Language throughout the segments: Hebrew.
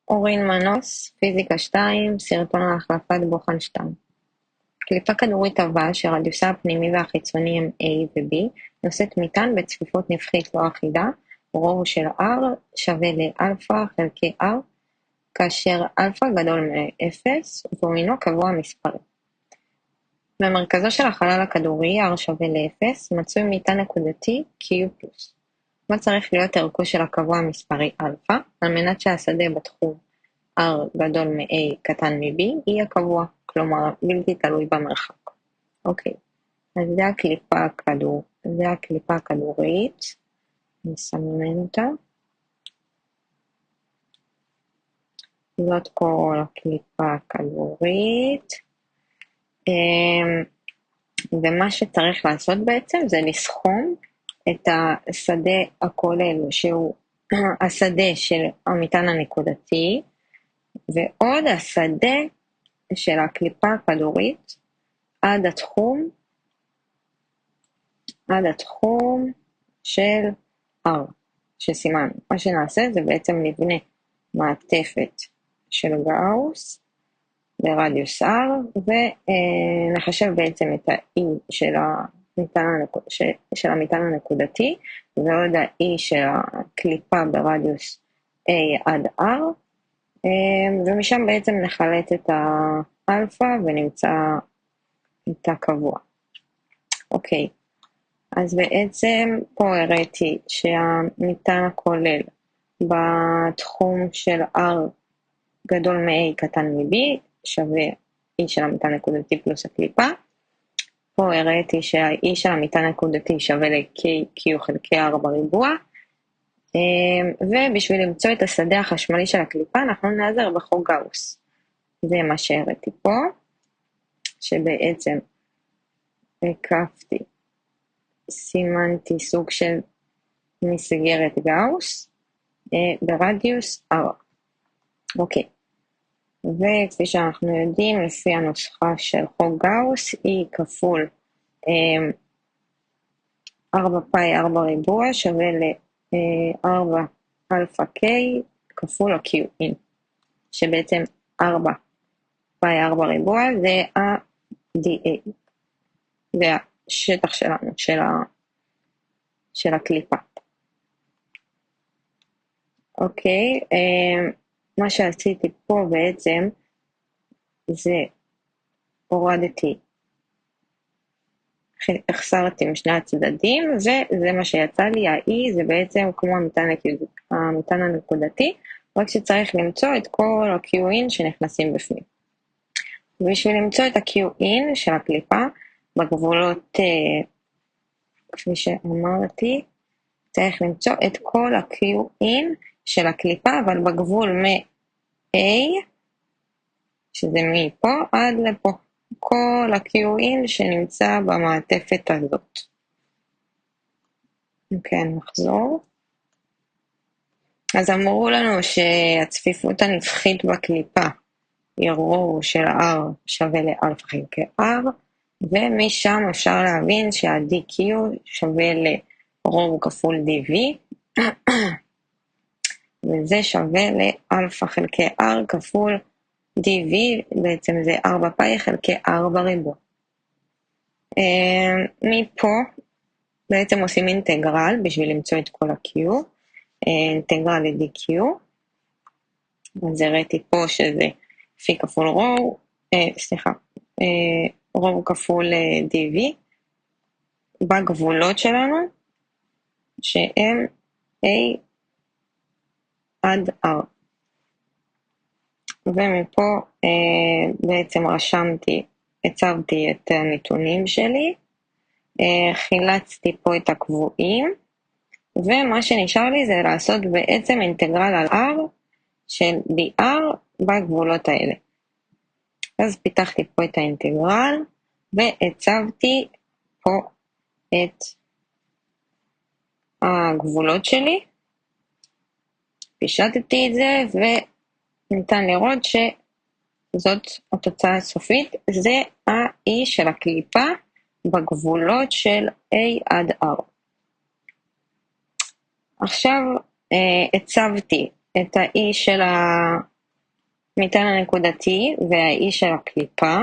אורין מנוס, פיזיקה 2, סרטון על החלפת בוחן 2. קליפה כדורית עבה שרדיוסה הפנימי והחיצוני הם A ו-B, נושאת מטען בצפיפות נפחית לא אחידה, רוב של R שווה לאלפא חלקי R, כאשר אלפא גדול מ-0 ומינו קבוע מספרי. במרכזו של החלל הכדורי, R שווה ל-0, מצוי מטען נקודתי Q+. מה צריך להיות ערכו של הקבוע המספרי אלפא, על מנת שהשדה בתחום R גדול מ-A קטן מ-B יהיה קבוע, כלומר בלתי תלוי במרחק. אוקיי, אז זה הקליפה הכדורית, נסמן אותה. זאת כל הקליפה הכדורית, ומה שצריך לעשות בעצם זה לסכום את השדה הכולל שהוא השדה של המטען הנקודתי, ועוד השדה של הקליפה הכדורית עד התחום של R שסימנו. מה שנעשה זה בעצם נבנה מעטפת של גאוס ברדיוס R, ונחשב בעצם את ה-E של המטען הנקודתי, ועוד ה-E של הקליפה ברדיוס A עד R, ומשם בעצם נחלט את האלפא ונמצא את הקבוע. אוקיי, אז בעצם פה הראיתי שהמטען הכולל בתחום של R גדול מ-A קטן מ-B שווה E של המטען הנקודתי פלוס הקליפה. פה הראיתי שה-E של המטען הנקודתי שווה ל-Q חלקי R בריבוע, ובשביל למצוא את השדה החשמלי של הקליפה אנחנו נעזר בחוק גאוס. זה מה שהראיתי פה, שבעצם סימנתי סוג של מסגרת גאוס ברדיוס R. אוקיי, וכפי שאנחנו יודעים לפי הנוסחה של חוק גאוס, E כפול 4 פאי R בריבוע שווה ל-4 אלפא K כפול ה-Q, שבעצם 4 פאי R בריבוע זה ה-dA, זה השטח שלנו, של הקליפה. אוקיי, מה שעשיתי פה בעצם זה החסרתי משני הצדדים, וזה מה שיצא לי, ה-E זה בעצם כמו המטען הנקודתי, רק שצריך למצוא את כל ה-Q'in שנכנסים בפנים. בשביל למצוא את ה-Q'in של הקליפה, בגבולות, כפי שאמרתי, צריך למצוא את כל ה-Q'in של הקליפה, אבל בגבול מ-A, שזה מפה עד לפה, כל ה-Q'in שנמצא במעטפת הזאת. אוקיי, נחזור. אז אמרו לנו שהצפיפות הנפחית בקליפה היא רוב של R שווה לאלפא חלקי R, ומשם אפשר להבין שה-dQ שווה לרוב כפול dV, וזה שווה לאלפא חלקי R כפול dV, בעצם זה 4 פאי חלקי R בריבוע. מפה בעצם עושים אינטגרל בשביל למצוא את כל ה-Q, אינטגרל ל-dQ, אז הראיתי פה שזה פי כפול רוב כפול dV, בגבולות שלנו, שהם A עד R. ומפה בעצם הצבתי את הנתונים שלי, חילצתי פה את הקבועים, ומה שנשאר לי זה לעשות בעצם אינטגרל על R של dr בגבולות האלה. אז פיתחתי פה את האינטגרל, והצבתי פה את הגבולות שלי, פישטתי את זה, וניתן לראות שזאת התוצאה הסופית, זה ה-E של הקליפה בגבולות של A עד R. עכשיו הצבתי את ה-E מטען הנקודתי וה-E של הקליפה,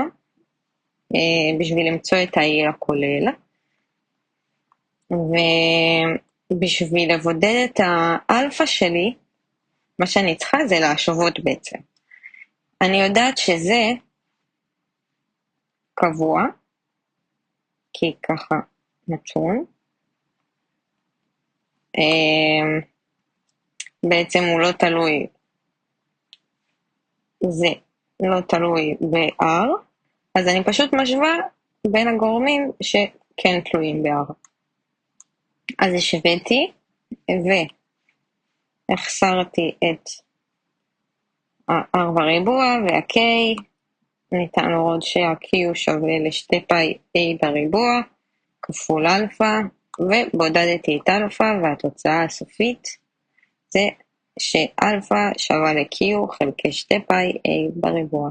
בשביל למצוא את ה-E הכולל. ובשביל לבודד את האלפא שלי, מה שאני צריכה זה להשוות בעצם. אני יודעת שזה קבוע, כי ככה נתון. בעצם הוא לא תלוי, זה לא תלוי ב-R, אז אני פשוט משווה בין הגורמים שכן תלויים ב-R. אז השוויתי והחסרתי את ה-R בריבוע וה-K, ניתן לראות שה-Q שווה לשתי פאי A בריבוע כפול אלפא, ובודדתי את אלפא, והתוצאה הסופית זה שאלפא שווה ל-Q חלקי שתי פאי A בריבוע.